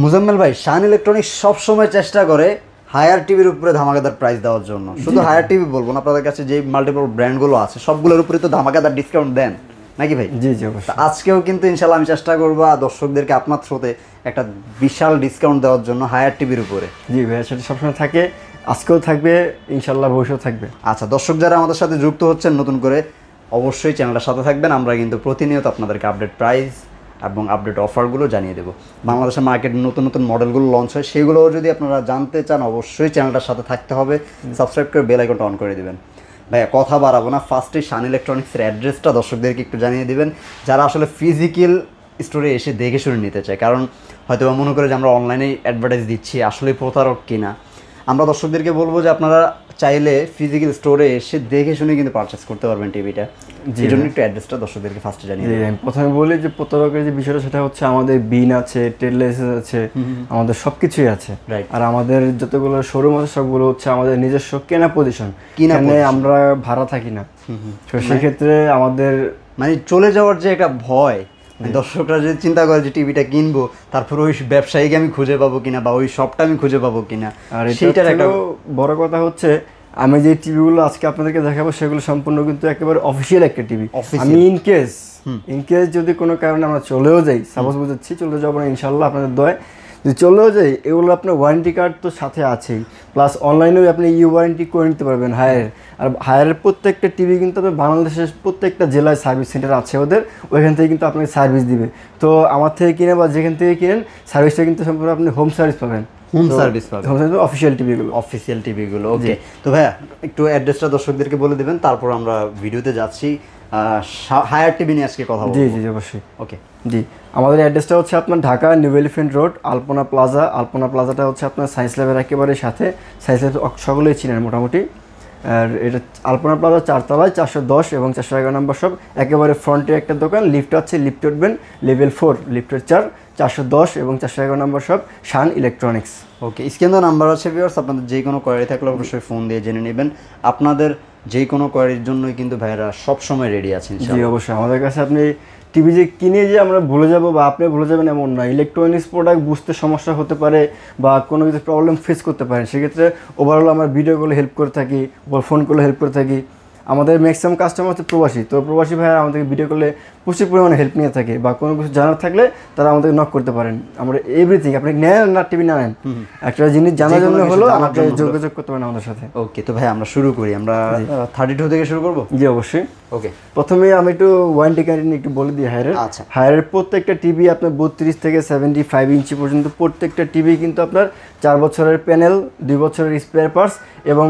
মুজাম্মেল ভাই, শান ইলেকট্রনিক্স সবসময় চেষ্টা করে হায়ার টিভির উপরে ধামাকাদার প্রাইস দেওয়ার জন্য। শুধু হায়ার টিভি বলবো না, আপনাদের কাছে যে মাল্টিপল ব্র্যান্ডগুলো আছে সবগুলোর উপরে তো ধামাকাদার ডিসকাউন্ট দেন নাকি ভাই? জি জি অবশ্যই। আজকেও কিন্তু ইনশাল্লাহ আমি চেষ্টা করবো দর্শকদেরকে আপনার থ্রুতে একটা বিশাল ডিসকাউন্ট দেওয়ার জন্য হায়ার টিভির উপরে। জি ভাই, সেটা সবসময় থাকে, আজকেও থাকবে, ইনশাল্লাহ ভবিষ্যৎ থাকবে। আচ্ছা, দর্শক যারা আমাদের সাথে যুক্ত হচ্ছেন নতুন করে, অবশ্যই চ্যানেলটার সাথে থাকবেন। আমরা কিন্তু প্রতিনিয়ত আপনাদেরকে আপডেট প্রাইস এবং আপডেট অফারগুলো জানিয়ে দেবো। বাংলাদেশের মার্কেটে নতুন নতুন মডেলগুলো লঞ্চ হয়, সেগুলোও যদি আপনারা জানতে চান অবশ্যই চ্যানেলটার সাথে থাকতে হবে। সাবস্ক্রাইব করে বেল আইকনটা অন করে দেবেন। ভাইয়া কথা বাড়াবো না, ফার্স্টে শান ইলেকট্রনিক্সের অ্যাড্রেসটা দর্শকদেরকে একটু জানিয়ে দিবেন, যারা আসলে ফিজিক্যাল স্টোরে এসে দেখে শুনে নিতে চায়। কারণ হয়তো মনে করে যে আমরা অনলাইনে অ্যাডভার্টাইজ দিচ্ছি, আসলে প্রতারক কিনা। আমরা দর্শকদেরকে বলবো যে আপনারা চাইলে ফিজিক্যাল স্টোরে এসে দেখে শুনে কিন্তু পারচেস করতে পারবেন টিভিটা। এই জন্য একটু অ্যাড্রেসটা দর্শকদেরকে ফার্স্টে জানিয়ে দিই। আমি প্রথমে বলি যে প্রতারকের যে বিষয়টা, সেটা হচ্ছে আমাদের বিন আছে, ট্রেড লাইসেন্স আছে, আমাদের সব কিছুই আছে। আর আমাদের যতগুলো শোরুম আছে সবগুলো হচ্ছে আমাদের নিজস্ব কেনা পজিশন, আমরা ভাড়া থাকি না। তো সেক্ষেত্রে আমাদের মানে চলে যাওয়ার যে একটা ভয়, দর্শকরা যে চিন্তা করে যে টিভিটা কিনবো, তারপর ওই ব্যবসায়ীকে আমি খুঁজে পাবো কিনা বা ওই শপটা আমি খুঁজে পাবো কিনা। আর সেইটার একটা বড় কথা হচ্ছে, আমি যে টিভিগুলো আজকে আপনাদেরকে দেখাবো সেগুলো সম্পূর্ণ কিন্তু একেবারে অফিসিয়াল একটা টিভি। আমি ইনকেস যদি কোনো কারণে আমরা চলেও যাই, সাপোজ বুঝাচ্ছি, চলে যাবো না ইনশাল্লাহ আপনাদের দয়, যদি চলেও যাই, এগুলো আপনার ওয়ারেন্টি কার্ড তো সাথে আছেই, প্লাস অনলাইনেও আপনি ওয়ারেন্টি করে নিতে পারবেন হায়ার। আর হায়ারের প্রত্যেকটা টিভি কিন্তু আপনার বাংলাদেশের প্রত্যেকটা জেলায় সার্ভিস সেন্টার আছে ওদের, ওইখান থেকে কিন্তু আপনাকে সার্ভিস দিবে। তো আমার থেকে কিনে বা যেখান থেকে কিনেন, সার্ভিসটা কিন্তু সম্পূর্ণ আপনি হোম সার্ভিস পাবেন। হোম সার্ভিস পাবেন, অফিসিয়াল টিভিগুলো। ওকে, তো ভাইয়া একটু অ্যাড্রেসটা দর্শকদেরকে বলে দেবেন, তারপর আমরা ভিডিওতে যাচ্ছি। হায়ার টিভি নিয়ে আজকে কথা বলবো। জি জি অবশ্যই। ওকে জি, আমাদের অ্যাড্রেসটা হচ্ছে আপনার ঢাকা নিউ এলিফ্যান্ট রোড, আলপনা প্লাজা। আলপনা প্লাজাটা হচ্ছে আপনার সায়েন্স ল্যাবের একেবারে সাথে। সায়েন্স ল্যাব সকলেই চিনেন মোটামুটি। আর এটা আলপনা প্লাজা 4 তলায় 410 এবং 411 নম্বর সব, একেবারে ফ্রন্টে একটা দোকান, লিফট আছে, লিফটে উঠবেন, লেভেল 4, লিফটের 4, 410 এবং 411 নম্বর সব, শান ইলেকট্রনিক্স। ওকে, স্ক্রিনে নাম্বার আছে ভিউয়ার্স, আপনাদের যে কোনো কোয়ারি থাকলে অবশ্যই ফোন দিয়ে জেনে নেবেন। আপনাদের যে কোনো কোয়ারির জন্যই কিন্তু ভাইরা সবসময় রেডি আছেন। জি অবশ্যই, আমাদের কাছে আপনি টিভি যে কিনে যে আমরা ভুলে যাব বা আপনি ভুলে যাবেন এমন না। ইলেকট্রনিক্স প্রোডাক্ট বুঝতে সমস্যা হতে পারে বা কোনো কিছু প্রবলেম ফেস করতে পারেন, সেক্ষেত্রে ওভারঅল আমরা ভিডিও কলে হেল্প করে থাকি, ফোন কলে হেল্প করে থাকি। আমাদের ম্যাক্সিমাম কাস্টমার হচ্ছে প্রবাসী, তো প্রবাসী ভাইরা আমাদেরকে ভিডিও কলে প্রচুর পরিমাণে হেল্প নিয়ে থাকে, বা কোনো কিছু জানার থাকলে তারা আমাদেরকে নক করতে পারেন। আমরা এভরিথিং, আপনি নেন না টিভি না নেন, একটা জিনিস জানার জন্য হলো আমাকে যোগাযোগ করতে পারেন আমাদের সাথে। ওকে, তো ভাই আমরা শুরু করি, আমরা 32 থেকে শুরু করবো। জি অবশ্যই। ওকে, প্রথমে আমি একটু ওয়ারেন্টি গ্যারান্টি একটু বলে দিই হায়ারের। আচ্ছা, হায়ারের প্রত্যেকটা টিভি আপনার 32 থেকে 75 ইঞ্চি পর্যন্ত প্রত্যেকটা টিভি কিন্তু আপনার 4 বছরের প্যানেল, 2 বছরের স্পেয়ার পার্টস, এবং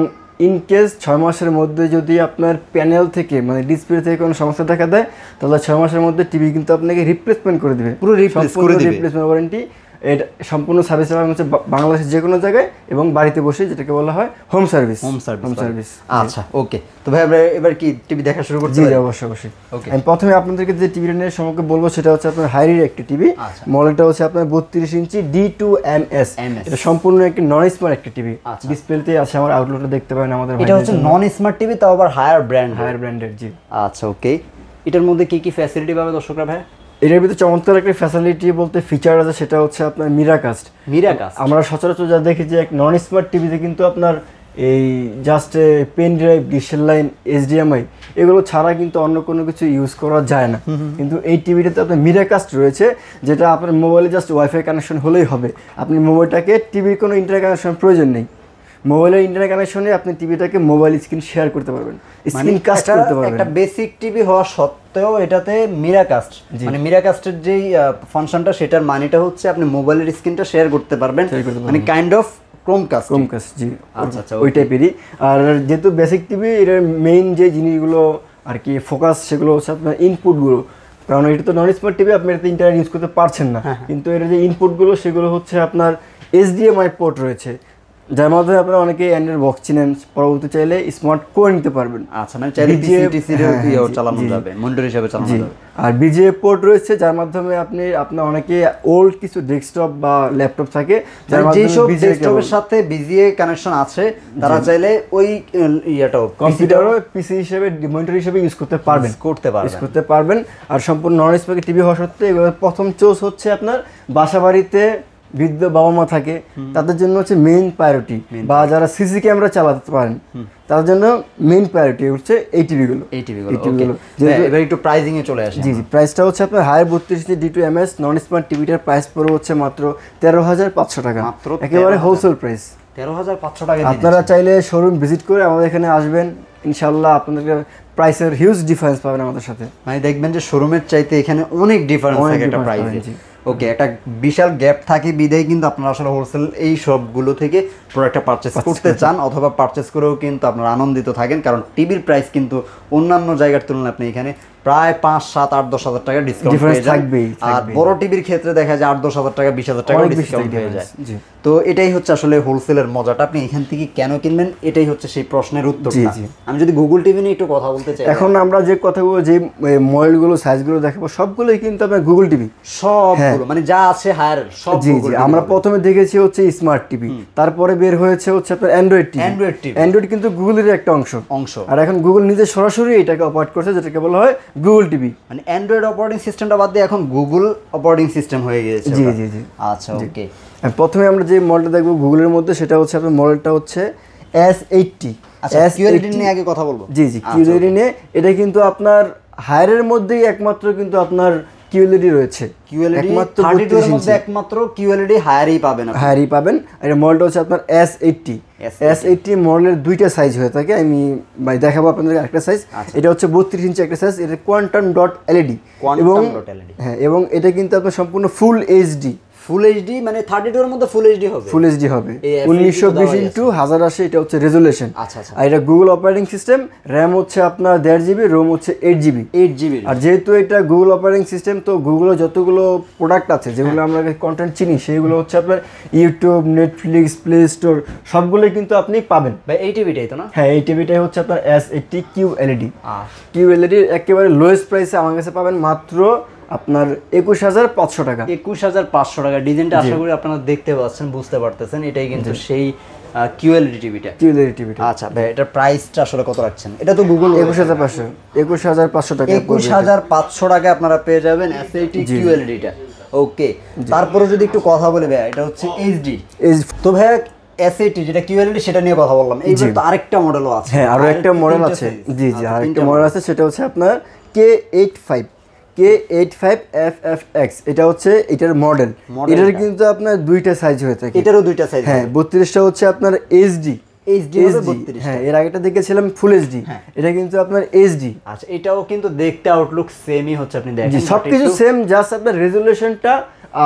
ইনকেস 6 মাসের মধ্যে যদি আপনার প্যানেল থেকে মানে ডিসপ্লে থেকে কোনো সমস্যা দেখা দেয়, তাহলে 6 মাসের মধ্যে টিভি কিন্তু আপনাকে রিপ্লেসমেন্ট করে দেবে, পুরো রিপ্লেসমেন্ট ওয়ারেন্টি। এটা সম্পূর্ণ সার্ভিস হচ্ছে বাংলাদেশের যে কোনো জায়গায় এবং বাড়িতে বসে, যেটাকে বলা হয় হোম সার্ভিস। আচ্ছা ওকে, তো ভাই আমরা এবার কি টিভি দেখা শুরু করতে? জি অবশ্যই অবশ্যই। আমি প্রথমে আপনাদেরকে যে টিভিটা নিয়ে সম্পর্কে বলবো সেটা হচ্ছে আপনার হায়ারের একটি টিভি। মডেলটা হচ্ছে আপনার 32 ইঞ্চি D2MS। এটা সম্পূর্ণ একটি নন স্মার্ট একটা টিভি। ডিসপ্লেতে আছে, আমার আউটলুকটা দেখতে পারেন আমাদের। এটা হচ্ছে নন স্মার্ট টিভি, তাও আবার হায়ার ব্র্যান্ডের। জি আচ্ছা ওকে, এটার মধ্যে কি কি ফ্যাসিলিটি পাবে দর্শকরা ভাই? এটার ভিতরে চমৎকার একটা ফ্যাসিলিটি বলতে ফিচার আছে, সেটা হচ্ছে আপনার মিরাকাস্ট। আমরা সচরাচর যা দেখি যে নন স্মার্ট টিভিতে কিন্তু আপনার এই জাস্ট পেন ড্রাইভ, ডিশেল লাইন, HDMI এগুলো ছাড়া কিন্তু অন্য কোনো কিছু ইউজ করা যায় না। কিন্তু এই টিভিটাতে আপনার মিরাকাস্ট রয়েছে, যেটা আপনার মোবাইলে জাস্ট ওয়াইফাই কানেকশন হলেই হবে। আপনি মোবাইলটাকে টিভির কোনো ইন্টারনেট কানেকশন প্রয়োজন নেই, মোবাইলের ইন্টারনেট কানেকশনে আপনি টিভিটাকে মোবাইল স্ক্রিন শেয়ার করতে পারবেন, স্ক্রিন কাস্ট করতে পারবেন। একটা বেসিক টিভি হওয়া সত্ত্বেও এটাতে মিরাকাস্ট, মানে মিরাকাস্টের যেই ফাংশনটা, সেটার মানেটা হচ্ছে আপনি মোবাইলের স্ক্রিনটা শেয়ার করতে পারবেন, মানে কাইন্ড অফ ক্রোমকাস্ট। জি আচ্ছা ওই টাইপেরই। আর যেহেতু বেসিক টিভি, এর মেইন যে জিনিসগুলো আর কি ফোকাস, সেগুলো হচ্ছে আপনার ইনপুটগুলো। কারণ এটা তো নন স্মার্ট টিভি, আপনি এটাতে ইন্টারনেট ইউজ করতে পারছেন না, কিন্তু এর যে ইনপুটগুলো সেগুলো হচ্ছে আপনার HDMI পোর্ট রয়েছে, যার মাধ্যমে আপনারা অনেকে অ্যান্ড্রয়েড বক্স চিনেন, পরবর্তী চাইলে স্মার্ট করে নিতে পারবেন। আচ্ছা, মানে চাইলে পিসি চালানো যাবে, মনিটর হিসেবে চালানো যাবে। আর BGA পোর্ট রয়েছে, যার মাধ্যমে আপনার অনেকে ওল্ড কিছু ডেস্কটপ বা ল্যাপটপ থাকে, যার মাধ্যমে ডেস্কটপের সাথে BGA কানেকশন আছে, তারা চাইলে ওই ইয়াটাও কম্পিউটারও পিসি হিসেবে, মনিটর হিসেবে ইউজ করতে পারবেন। আর সম্পূর্ণ নন স্মার্ট টিভি হওয়া সত্ত্বেও এগুলোর প্রথম চয়েস হচ্ছে আপনার বাসাবাড়িতে বৃদ্ধ বাবা মা থাকে তাদের জন্য হচ্ছে মেইন প্রায়োরিটি, বা যারা সিসি ক্যামেরা চালাতে পারেন তাদের জন্য মেইন প্রায়োরিটি হচ্ছে এই টিভিগুলো। এবার একটু প্রাইসিং এ চলে আসে। জি জি, প্রাইসটা হচ্ছে আপনার হায়ার 32 ইঞ্চি D2MS নন স্মার্ট টিভিটার প্রাইস পড়ে হচ্ছে মাত্র 13,500 টাকা, একেবারে হোলসেল প্রাইস 13,500 টাকা। আপনারা চাইলে শোরুম ভিজিট করে আমাদের এখানে আসবেন, ইনশাআল্লাহ আপনাদের প্রাইসের হিউজ ডিফারেন্স পাবেন আমাদের সাথে। মানে দেখবেন যে শোরুমের চাইতে এখানে অনেক ডিফারেন্স থাকে একটা প্রাইসে। ওকে, একটা বিশাল গ্যাপ থাকে বিধায় কিন্তু আপনারা আসলে হোলসেল এই সবগুলো থেকে প্রোডাক্টটা পারচেস করতে চান, অথবা পারচেস করেও কিন্তু আপনারা আনন্দিত থাকেন, কারণ টিভির প্রাইস কিন্তু অন্যান্য জায়গার তুলনায় আপনি এখানে প্রায় 5, 7, 8, 10 হাজার টাকা ডিসকাউন্ট পেয়ে যান। আর বড় টিভির ক্ষেত্রে দেখা যায় 8, 10 হাজার টাকা, 20 হাজার টাকা ডিসকাউন্ট হয়ে যায়। তো এটাই হচ্ছে আসলে হোলসেলের মজাটা। আপনি এখান থেকে কেন কিনবেন, এটাই হচ্ছে সেই প্রশ্নের উত্তরটা। আমি যদি গুগল টিভি নিয়ে একটু কথা বলতে চাই, এখন আমরা যে কথাগুলো, যে মডেলগুলো, সাইজগুলো দেখাবো সবগুলোই কিন্তু আপনার গুগল টিভি, সবগুলো মানে যা আছে হায়ার সব। জি জি, আমরা প্রথমে দেখেছি হচ্ছে স্মার্ট টিভি, তারপরে বের হয়েছে হচ্ছে আপনার অ্যান্ড্রয়েড টিভি। অ্যান্ড্রয়েড কিন্তু গুগলের একটা অংশ, আর এখন গুগল নিজে সরাসরি এটাকে অপারেট করছে, যেটাকে বলা হয় গুগল টিভি। মানে অ্যান্ড্রয়েড অপারেটিং সিস্টেমটা বাদ দিয়ে এখন গুগল অপারেটিং সিস্টেম হয়ে গিয়েছে। জি জি জি, আচ্ছা ওকে। প্রথমে আমরা যে মডেলটা দেখবো গুগলের মধ্যে, সেটা হচ্ছে আপনার মডেলটা হচ্ছে S80। আচ্ছা, কিউএলইডি নিয়ে আগে কথা বলবো। জি জি, কিউএলইডি নিয়ে। এটা কিন্তু আপনার হায়ারের মধ্যেই একমাত্র কিন্তু আপনার কিউএলইডি রয়েছে। কিউএলইডি 32 এর মধ্যে একমাত্র কিউএলইডি হায়ারই পাবেন, হায়ারই পাবেন। আর এই মডেলটা হচ্ছে আপনার S80। S80 মডেলের দুইটা সাইজ হয়ে থাকে, আমি দেখাবো আপনাদের একটা সাইজ। এটা হচ্ছে 32 ইঞ্চি একটা সাইজ, এটা কোয়ান্টাম ডট এলইডি, এবং হ্যাঁ, এবং এটা কিন্তু আপনার সম্পূর্ণ ফুল এইচডি। ফুল এইচডি মানে 32 এর মধ্যে ফুল এইচডি হবে, ফুল এইচডি হবে 1920x1080, এটা হচ্ছে রেজোলিউশন। আচ্ছা আচ্ছা। আর এটা গুগল অপারেটিং সিস্টেম, র‍্যাম হচ্ছে আপনার 1.5 GB, রোম হচ্ছে 8 GB। আর যেহেতু এটা গুগল অপারেটিং সিস্টেম, তো গুগলের যতগুলো প্রোডাক্ট আছে যেগুলো আমরা কন্টেন্ট চিনি, সেগুলো হচ্ছে আপনার ইউটিউব, নেটফ্লিক্স, প্লে স্টোর সবগুলোই কিন্তু আপনি পাবেন। ভাই এই টিভিটাই তো না? হ্যাঁ, এই টিভিটাই হচ্ছে আপনার S80 QLED। QLED একেবারে লোয়েস্ট প্রাইসে আমার কাছে পাবেন মাত্র আপনার 21,500 টাকা। 21,500 টাকা। ডিজাইনটা আশা করি আপনারা দেখতে পাচ্ছেন, বুঝতে পারতেছেন, এটাই কিন্তু সেই কিউএলইডি টিভিটা। আচ্ছা ভাই, এটার প্রাইসটা আসলে কত রাখছেন? এটা তো গুগল 21,500 টাকা। 21,500 টাকা আপনারা পেয়ে যাবেন S80 কিউএলইডিটা। ওকে, তারপরে যদি একটু কথা বলি ভাই, এটা হচ্ছে এইচডি। তো ভাই S80 যেটা কিউএলইডি সেটা নিয়ে কথা বললাম, এইবার তো আরেকটা মডেলও আছে। হ্যাঁ, আরো একটা মডেল আছে। জি জি, আরেকটা মডেল আছে, সেটা হচ্ছে আপনার K85FFX। এটা হচ্ছে এটার মডেল। এটার কিন্তু আপনার দুইটা সাইজ হয়ে থাকে। এটারও দুইটা সাইজ। হ্যাঁ, 32টা হচ্ছে আপনার এইচডি। হ্যাঁ, এর আগেটা দেখেছিলাম ফুল এইচডি, এটা কিন্তু আপনার এইচডি। আচ্ছা, এটাও কিন্তু দেখতে আউটলুক সেমই হচ্ছে, আপনি দেখেন সবকিছু সেম, জাস্ট আপনার রেজোলিউশনটা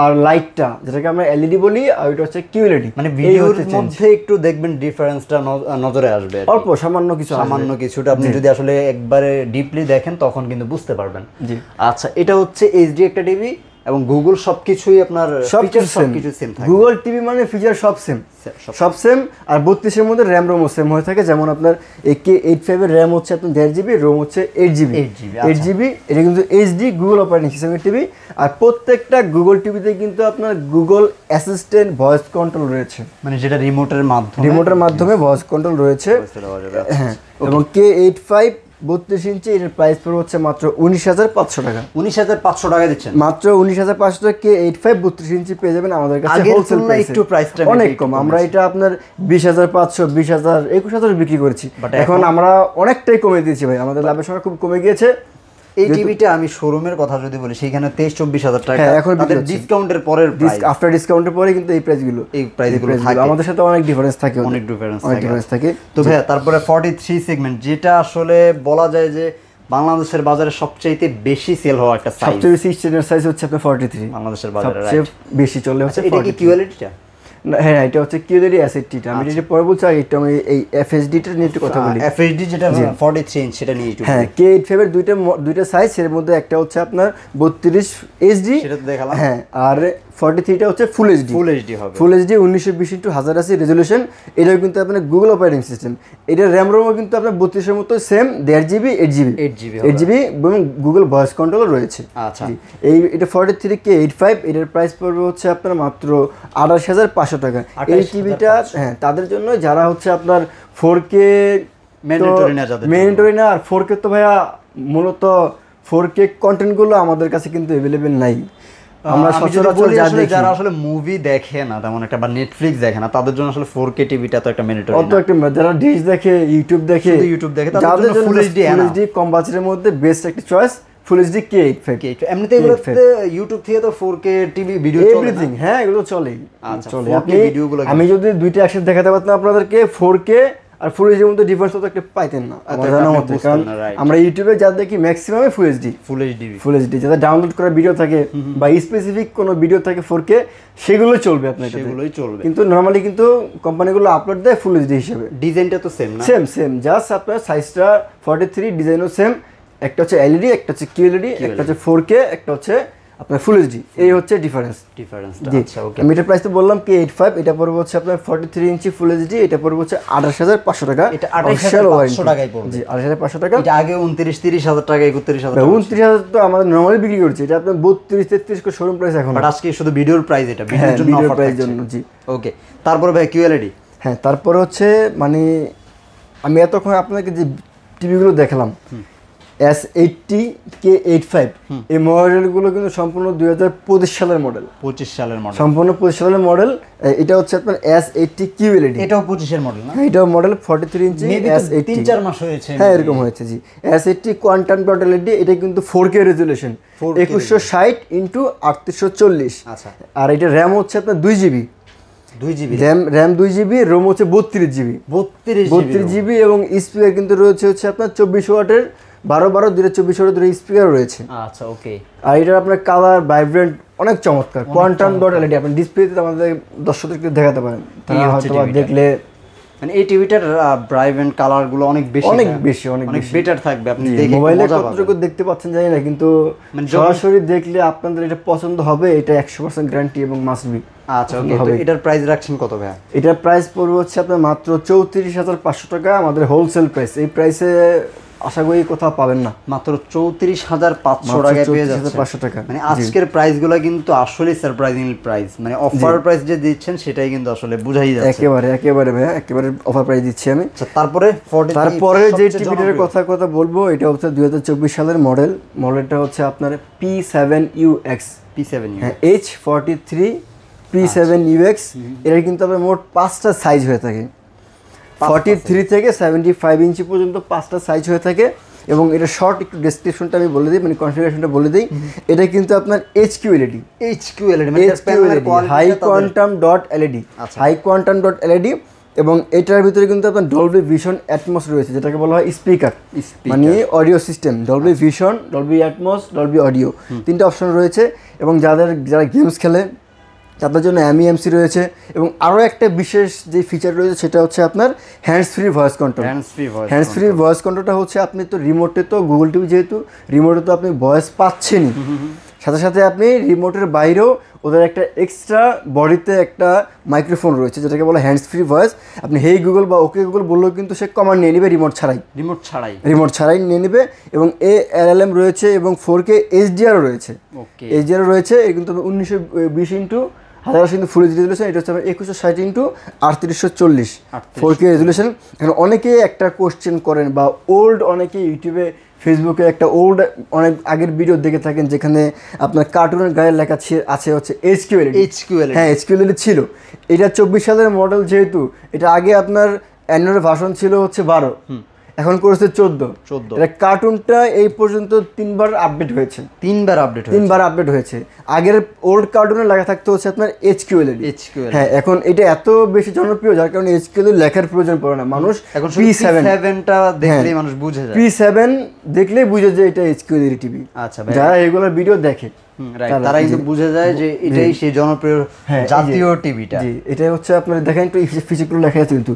আর লাইটটা, যেটাকে আমরা এলইডি বলি, আর এটা হচ্ছে কিউএলইডি। মানে ভিডিওর মধ্যে একটু দেখবেন ডিফারেন্সটা নজরে আসবে, অল্প সামান্য কিছুটা আপনি যদি আসলে একবারে ডিপলি দেখেন তখন কিন্তু বুঝতে পারবেন। আচ্ছা, এটা হচ্ছে এইচডি একটা টিভি, এবং গুগল সবকিছুই আপনার ফিচার সবকিছু সেম থাকে। গুগল টিভি মানে ফিচার সব সেম। আর 32 এর মধ্যে র‍্যাম রোমও সেম হয়ে থাকে। যেমন আপনার এই K85 এর র‍্যাম হচ্ছে আপনার 1.5 GB, রোম হচ্ছে 8 GB। এটা কিন্তু এইচডি গুগল অপারেটিং সিস্টেমের টিভি। আর প্রত্যেকটা গুগল টিভিতে কিন্তু আপনার গুগল অ্যাসিস্ট্যান্ট ভয়েস কন্ট্রোল রয়েছে, মানে যেটা রিমোটের মাধ্যমে ভয়েস কন্ট্রোল রয়েছে। হ্যাঁ, এবং K85 32 ইঞ্চি, এর প্রাইস পড়ে হচ্ছে মাত্র 19,500 টাকা। 19,500 টাকা দিচ্ছেন? মাত্র 19,500 টাকা K85 32 ইঞ্চি পেয়ে যাবেন আমাদের কাছে হোলসেল প্রাইসে। একটু প্রাইসটা অনেক কম। আমরা এটা আপনার 20,500, 20,000, 21,000 বিক্রি করেছি, এখন আমরা অনেকটাই কমে দিয়েছি ভাই, আমাদের লাভের সংখ্যা খুব কমে গিয়েছে। এই টিভিটা আমি শোরুমের কথা যদি বলি, সেখানে 23-24 হাজার টাকা। এখন তাদের ডিসকাউন্টের পরের প্রাইস, আফটার ডিসকাউন্টের পরে কিন্তু এই প্রাইসগুলো থাকে। আমাদের সাথে অনেক ডিফারেন্স থাকে। তো ভাইয়া, তারপরে 43 সেগমেন্ট, যেটা আসলে বলা যায় যে বাংলাদেশের বাজারে সবচেয়ে বেশি সেল হওয়া একটা সাইজ। সবচেয়ে বেশি স্ট্যান্ডার্ড সাইজ হচ্ছে আপনার 43 বাংলাদেশের বাজারে, সবচেয়ে বেশি চলে হচ্ছে। এটা কি কিউএলইডিটা? হ্যাঁ, এটা হচ্ছে কিউএলইডি S80টা। আমি যেটা পরে বলছি, আর এটা আমি এই এফএসডিটা নিয়ে একটু কথা বলি। এফএসডি যেটা 43 ইঞ্চ, সেটা নিয়ে একটু। হ্যাঁ, K85 এর দুইটা সাইজ, এর মধ্যে একটা হচ্ছে আপনার 32 এইচডি, সেটা তো দেখালাম। হ্যাঁ, আর 43টা হচ্ছে ফুল এইচডি হবে। Full HD 1920x1080 resolution. এটাও কিন্তু আপনার গুগল অপারেটিং সিস্টেম। এটার র‍্যাম রোমও কিন্তু আপনার 32 এর মতো সেম, 1.5 GB, 8 GB, এবং গুগল ভয়েস কন্ট্রোল রয়েছে। আচ্ছা, এটা 43 K85, এটার প্রাইস পড়বে হচ্ছে আপনার মাত্র 28,500 টাকা। এই টিভিটা হ্যাঁ, তাদের জন্য যারা হচ্ছে আপনার 4K ম্যান্ডেটরি না, আর 4K তো ভাইয়া মূলত 4K কন্টেন্টগুলো আমাদের কাছে কিন্তু অ্যাভেলেবেল নাই। আমরা সচরাচর যা দেখি, যারা আসলে মুভি দেখে না তেমন একটা বা নেটফ্লিক্স দেখে না, তাদের জন্য আসলে 4K টিভিটা তো একটা ম্যান্ডেটরি অত একটা যারা ডিশ দেখে, ইউটিউব দেখে, তাদের জন্য ফুল এইচডি কম বাজেটের মধ্যে বেস্ট একটা চয়েস ফুল এইচডি K85। এমনিতে এগুলোতে ইউটিউব থেকে তো 4K টিভি ভিডিও চলে এভরিথিং, হ্যাঁ এগুলো চলেই চলে। 4K আপনি ভিডিওগুলো আমি যদি দুইটা একসাথে দেখাতে পারতাম আপনাদেরকে 4K আর ফুল এইচডির মধ্যে ডিফারেন্স তো একটা পাইতেন না আমার জানা মতে, কারণ আমরা ইউটিউবে যা দেখি ম্যাক্সিমামই ফুল এইচডি যাতে ডাউনলোড করা ভিডিও থাকে বা স্পেসিফিক কোনো ভিডিও থাকে 4K সেগুলোই চলবে আপনার, সেগুলোই চলবে। কিন্তু নরমালি কিন্তু কোম্পানিগুলো আপলোড দেয় ফুল এইচডি হিসেবে। ডিজাইনটা তো সেম না? সেম জাস্ট আপনার সাইজটা 43, ডিজাইনও সেম। একটা হচ্ছে এলইডি, একটা হচ্ছে কিউএলইডি, একটা হচ্ছে 4K, একটা হচ্ছে আপনার ফুল এইচডি। এই হচ্ছে ডিফারেন্সটা। আচ্ছা ওকে, আমি এটার প্রাইস তো বললাম K85, এটা পড়বে হচ্ছে আপনার 43 ইঞ্চি ফুল এইচডি, এটা পড়বে হচ্ছে 28,500 টাকা। এটা 28,500 টাকায় পড়বে। জি 28,500 টাকা। এটা আগে 29-30,000 টাকা, 31,000 টাকা। 29,000 তো আমাদের নরমালি বিক্রি করছে, এটা আপনার 32-33 করে শোরুম প্রাইস এখন। বাট আজকে শুধু ভিডিওর প্রাইস, এটা ভিডিওর জন্য অফার প্রাইস জন্য। জি ওকে, তারপরে ভাই কিউএলইডি। হ্যাঁ তারপরে হচ্ছে মানে আমি এতক্ষণ আপনাকে যে টিভিগুলো দেখালাম S80 K85, এই মডেলগুলো কিন্তু সম্পূর্ণ 2025 সালের মডেল। 25 সালের মডেল, সম্পূর্ণ 25 সালের মডেল। এটা হচ্ছে আপনার S80 QLED, এটাও 25 এর মডেল না? এটাও মডেল 43 ইঞ্চি S80, 3-4 মাস হয়েছে। হ্যাঁ এরকম হয়েছে জি। S80 কোয়ান্টাম ডট LED, এটা কিন্তু 4K রেজুলেশন, 2160 ইনটু 3840। আচ্ছা, আর এটা র্যাম হচ্ছে আপনার 2GB, 2GB RAM 2GB, Rome হচ্ছে 32GB, 32GB এবং স্পিকার কিন্তু রয়েছে হচ্ছে আপনার 24 ওয়াটের 12 দুটো 24 ওয়াটের দুটো স্পিকার রয়েছে। আচ্ছা ওকে, আর এটার আপনার কালার ভাইব্রেন্ট অনেক চমৎকার, কোয়ান্টাম ডট LED। আপনি ডিসপ্লেতে আমাদের দর্শকদেরকে দেখাতে পারেন, তারা হয়তো দেখলে মানে এই টিভিটার ব্রাইট কালার গুলো অনেক বেশি বেটার থাকবে। আপনি দেখে মোবাইলে কতটুকু দেখতে পাচ্ছেন জানি না, কিন্তু সরাসরি দেখলে আপনাদের এটা পছন্দ হবে, এটা 100% গ্যারান্টি এবং মাস্ট বি। আচ্ছা ওকে, তো এটার প্রাইস রাখছেন কত ভাই? এটার প্রাইস পড়বে হচ্ছে আপনার মাত্র 34,500 টাকা, আমাদের হোলসেল প্রাইস। এই প্রাইসে আশা করি কোথাও পাবেন না, মাত্র 34,500 টাকায় পেয়ে যাচ্ছেন। 500 টাকা মানে আজকের প্রাইসগুলো কিন্তু আসলে সারপ্রাইজিং প্রাইস, মানে অফার প্রাইস যে দিচ্ছেন সেটাই কিন্তু আসলে বুঝাই যাচ্ছে। একেবারে ভাই, একেবারে অফার প্রাইস দিচ্ছি আমি। আচ্ছা তারপরে যে টিভিটার কথা বলবো, এটা হচ্ছে 2024 সালের মডেলটা হচ্ছে আপনার P7UX, হ্যাঁ H43 P7UX। এর কিন্তু আপনার মোট 5টা সাইজ হয়ে থাকে, 43 থেকে 75 ইঞ্চি পর্যন্ত 5টা সাইজ হয়ে থাকে। এবং এটা শর্ট একটু ডেসক্রিপশনটা আমি বলে দিই, মানে কনফিগারেশনটা বলে দিই। এটা কিন্তু আপনার HQLED মানে high quantum dot LED, high quantum dot LED। এবং এটার ভিতরে কিন্তু আপনার ডলবি ভিশন অ্যাটমস রয়েছে, যেটাকে বলা হয় স্পিকার, মানে audio system. Dolby vision, Dolby atoms, Dolby audio, 3টা অপশন রয়েছে। এবং যারা গেমস খেলে তাদের জন্য MEMC রয়েছে। এবং আরও একটা বিশেষ যে ফিচার রয়েছে সেটা হচ্ছে আপনার hands free voice control. Hands free voice কন্ট্রোলটা হচ্ছে আপনি তো রিমোটে, তো গুগল টিভি যেহেতু রিমোটে তো আপনি ভয়েস পাচ্ছেনই, সাথে সাথে আপনি রিমোটের বাইরেও ওদের একটা এক্সট্রা বডিতে একটা মাইক্রোফোন রয়েছে, যেটাকে বলে হ্যান্ডস ফ্রি ভয়েস। আপনি হেই গুগল বা ওকে গুগল বললেও কিন্তু সে কমান্ড নিয়ে নেবে রিমোট ছাড়াই নিয়ে নেবে। এবং ALLM রয়েছে এবং 4K HDR রয়েছে, এর কিন্তু 1920 ইন্টু 1000 কিন্তু ফুল এইচডি রেজুলেশন। এটা হচ্ছে 2160 ইন্টু 3840 4K রেজুলেশন। এখন অনেকে একটা কোশ্চেন করেন বা অনেকে ইউটিউবে ফেসবুকে একটা অনেক আগের ভিডিও দেখে থাকেন, যেখানে আপনার কার্টুনের গায়ে লেখা আছে হচ্ছে HQLED। হ্যাঁ HQLED ছিল। এটা 24 সালের মডেল, যেহেতু এটা আগে আপনার অ্যান্ড্রয়েড ভার্সন ছিল হচ্ছে 12, এখন করেছে 14। এটা কার্টুনটা এই পর্যন্ত 3বার আপডেট হয়েছে, 3বার আপডেট হয়েছে। আগের ওল্ড কার্টুনে লেখা থাকতে হচ্ছে আপনার HQLED। হ্যাঁ এখন এটা এত বেশি জনপ্রিয় যার কারণে HQLED লেখার প্রয়োজন পড়ে না, মানুষ এখন P7টা দেখলেই মানুষ বুঝে যায়, P7 দেখলেই বুঝে যায় এটা HQLED টিভি। আচ্ছা, যারা এগুলোর ভিডিও দেখে তারা কিন্তু বুঝে যায় যে এটাই সেই জনপ্রিয় জাতীয় টিভিটা। জি, এটা হচ্ছে আপনার দেখেন একটু ফিচারগুলো লেখা আছে কিন্তু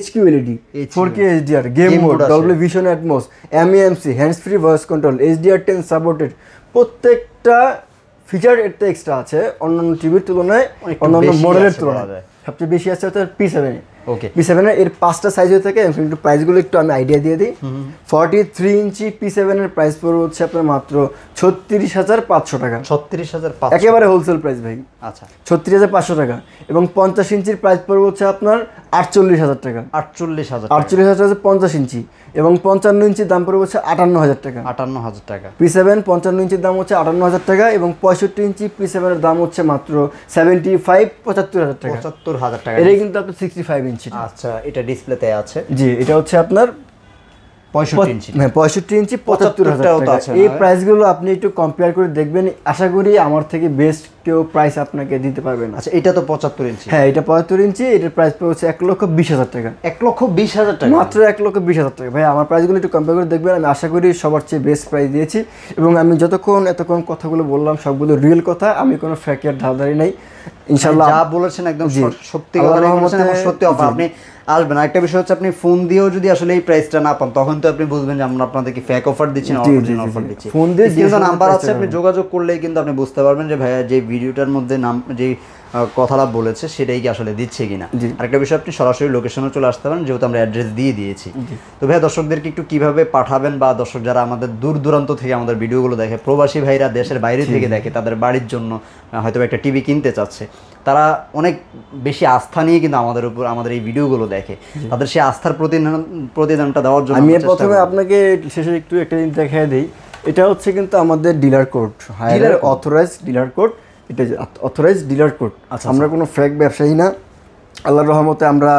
HQLED, 4K HDR, game mode, Dolby vision atoms, MEMC, hands free voice control, HDR10 supported. প্রত্যেকটা ফিচার এর এক্সট্রা আছে অন্যান্য টিভির তুলনায়, অন্যান্য মডেলের তুলনায় সবচেয়ে বেশি আছে হচ্ছে P7। P7 এর 5টা সাইজ হয়ে থাকে। কিন্তু প্রাইসগুলো একটু আমি আইডিয়া দিয়ে দিই। 43 ইঞ্চি P7 এর প্রাইস পড়বে হচ্ছে আপনার মাত্র 36,500 টাকা। 36,500 একেবারে হোলসেল প্রাইস ভাই। আচ্ছা 36,500 টাকা। এবং 50 ইঞ্চির প্রাইস পড়বে হচ্ছে আপনার 48,000 টাকা। 48,000 48,000 টাকা 50 ইঞ্চি, এবং 55 ইঞ্চির দাম পড়বে হচ্ছে 58,000 টাকা। 58,000 টাকা। P7 55 ইঞ্চির দাম হচ্ছে 58,000 টাকা, এবং 65 ইঞ্চি P7 এর দাম হচ্ছে মাত্র 75,000 টাকা। 75,000 টাকা। এটা কিন্তু আপনার 65 ইঞ্চি। আচ্ছা, এটা ডিসপ্লেতে আছে। জি, এটা হচ্ছে আপনার 65 ইঞ্চি। হ্যাঁ, 65 ইঞ্চি 75,000 টাকা। এই প্রাইসগুলো আপনি একটু কম্পেয়ার করে দেখবেন, আশা করি আমার থেকে বেস্ট কেউ প্রাইস আপনাকে দিতে পারবে না। আচ্ছা, এটা তো 75 ইঞ্চি। হ্যাঁ, এটা 75 ইঞ্চি, এটার প্রাইস হচ্ছে 1,20,000 টাকা। 1,20,000 টাকা, মাত্র 1,20,000 টাকা। ভাই, আমার প্রাইসগুলো একটু কম্পেয়ার করে দেখবেন, আমি আশা করি সবার চেয়ে বেস্ট প্রাইস দিয়েছি, এবং আমি এতক্ষণ কথাগুলো বললাম সবগুলো রিয়েল কথা, আমি কোনো ফ্যাকের ধারধারি নাই। ইনশাআল্লাহ যা বলেছেন একদম সত্যি কথা বলেছেন এবং সত্যি অফার। আপনি আসবেন। একটা বিষয় হচ্ছে, আপনি ফোন দিয়েও যদি আসলে এই প্রাইসটা না পান, তখন তো আপনি বুঝবেন যে আমরা আপনাদেরকে ফেক অফার দিচ্ছি না অরিজিনাল অফার দিচ্ছি। ফোন দিয়ে কিন্তু নাম্বার আছে, আপনি যোগাযোগ করলেই কিন্তু আপনি বুঝতে পারবেন যে ভাইয়া যে ভিডিওটার মধ্যে নাম যে কথাটা বলেছে সেটাই কি আসলে দিচ্ছে কিনা। আরেকটা বিষয়, আপনি সরাসরি লোকেশনে চলে আসতে পারেন, যেহেতু আমরা অ্যাড্রেস দিয়ে দিয়েছি। তো ভাইয়া, দর্শকদেরকে একটু কিভাবে পাঠাবেন, বা দর্শক যারা আমাদের দূর দূরান্ত থেকে আমাদের ভিডিওগুলো দেখে, প্রবাসী ভাইরা দেশের বাইরে থেকে দেখে, তাদের বাড়ির জন্য হয়তো একটা টিভি কিনতে চাচ্ছে, তারা অনেক বেশি আস্থা নিয়ে কিন্তু আমাদের উপর আমাদের এই ভিডিওগুলো দেখে, তাদের সেই আস্থার প্রতিদানটা দেওয়ার জন্য আমি প্রথমে আপনাকে শেষে একটু একটা জিনিস দেখাই দিই। এটা হচ্ছে কিন্তু আমাদের dealer code, Haier authorised dealer code. এটা অথরাইজড ডিলার কোড। আমরা কোনো ফেক ব্যবসায়ী না। আল্লাহর রহমতে আমরা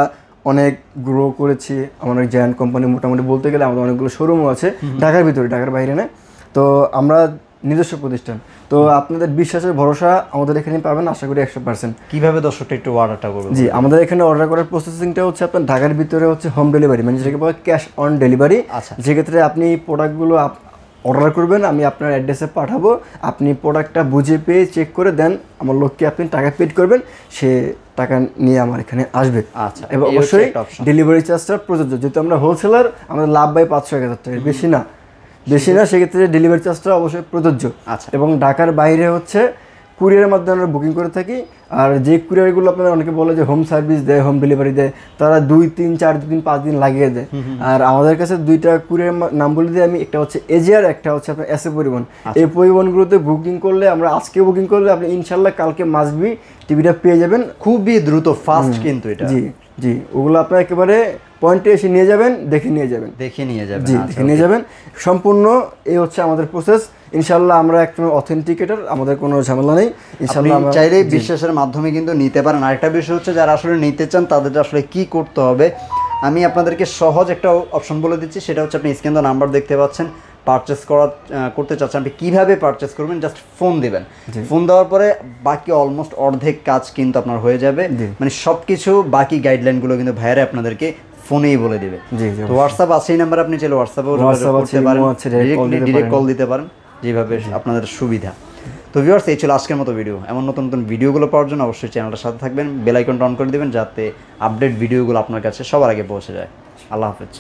অনেক গ্রো করেছি, আমার অনেক জায়ান্ট কোম্পানি, মোটামুটি বলতে গেলে আমাদের অনেকগুলো শোরুমও আছে ঢাকার ভিতরে, ঢাকার বাইরে না। তো আমরা নিজস্ব প্রতিষ্ঠান, তো আপনাদের বিশ্বাসের ভরসা আমাদের এখানে পাবেন আশা করি 100%। কিভাবে দর্শকটা একটু অর্ডারটা করবে? জি, আমাদের এখানে অর্ডার করার প্রসেসিংটা হচ্ছে আপনার ঢাকার ভিতরে হচ্ছে হোম ডেলিভারি, মানে যেটাকে বলে ক্যাশ অন ডেলিভারি। যেক্ষেত্রে আপনি প্রোডাক্টগুলো অর্ডার করবেন, আমি আপনার অ্যাড্রেসে পাঠাবো, আপনি প্রোডাক্টটা বুঝে পেয়ে চেক করে দেন, আমার লোককে আপনি টাকা পেড করবেন, সে টাকা নিয়ে আমার এখানে আসবে। আচ্ছা, এবং অবশ্যই ডেলিভারি চার্জটা প্রযোজ্য, যেহেতু আমরা হোলসেলার, আমাদের লাভ বাই 500-1,000 টাকা, বেশি না, সেক্ষেত্রে ডেলিভারি চার্জটা অবশ্যই প্রযোজ্য। আচ্ছা, এবং ঢাকার বাইরে হচ্ছে কুরিয়ারের মাধ্যমে আমরা বুকিং করে থাকি। আর যে কুরিয়ারগুলো আপনারা অনেকে বলে যে হোম সার্ভিস দেয়, হোম ডেলিভারি দেয়, তারা 2, 3, 4 দিন 5 দিন লাগিয়ে দেয়। আর আমাদের কাছে দুইটা কুরিয়ার নাম বলে দিই আমি, একটা হচ্ছে এজিআর, একটা হচ্ছে আপনার এসএ পরিবহন। এই পরিবহনগুলোতে বুকিং করলে, আমরা আজকে বুকিং করলে আপনি ইনশাল্লাহ কালকে মাসবি টিভিটা পেয়ে যাবেন, খুবই দ্রুত, ফাস্ট কিন্তু এটা। জি জি, ওগুলো আপনার একেবারে পয়েন্টে এসে নিয়ে যাবেন, দেখে নিয়ে যাবেন। জি, দেখে নিয়ে যাবেন সম্পূর্ণ। এই হচ্ছে আমাদের প্রসেস। ইনশাআল্লাহ আমরা একদম অথেন্টিকেটর, আমাদের কোনো ঝামেলা নেই। ইনশাআল্লাহ আপনি চাইলেই বিশ্বাসের মাধ্যমে কিন্তু নিতে পারেন। আরেকটা বিষয় হচ্ছে, যারা আসলে নিতে চান তাদের আসলে কি করতে হবে, আমি আপনাদেরকে সহজ একটা অপশন বলে দিচ্ছি। সেটা হচ্ছে, আপনি স্ক্রিনে নাম্বার দেখতে পাচ্ছেন, পারচেস করতে চাচ্ছেন, আপনি কীভাবে পারচেস করবেন, জাস্ট ফোন দিবেন। ফোন দেওয়ার পরে বাকি অলমোস্ট অর্ধেক কাজ কিন্তু আপনার হয়ে যাবে, মানে সব কিছু বাকি গাইডলাইনগুলো কিন্তু ভাইয়ারে আপনাদেরকে ফোনেই বলে দিবে। তো হোয়াটসঅ্যাপ আছে, এই নাম্বার আপনি চাইলে হোয়াটসঅ্যাপেও করতে পারেন, ডিরেক্ট কল দিতে পারেন, যেভাবে আপনাদের সুবিধা। তো ভিউয়ার্স, এই ছিল আজকের মতো ভিডিও। এমন নতুন নতুন ভিডিওগুলো পাওয়ার জন্য অবশ্যই চ্যানেলটার সাথে থাকবেন, বেল আইকনটা অন করে দিবেন, যাতে আপডেট ভিডিওগুলো আপনার কাছে সবার আগে পৌঁছে যায়। আল্লাহ হাফেজ।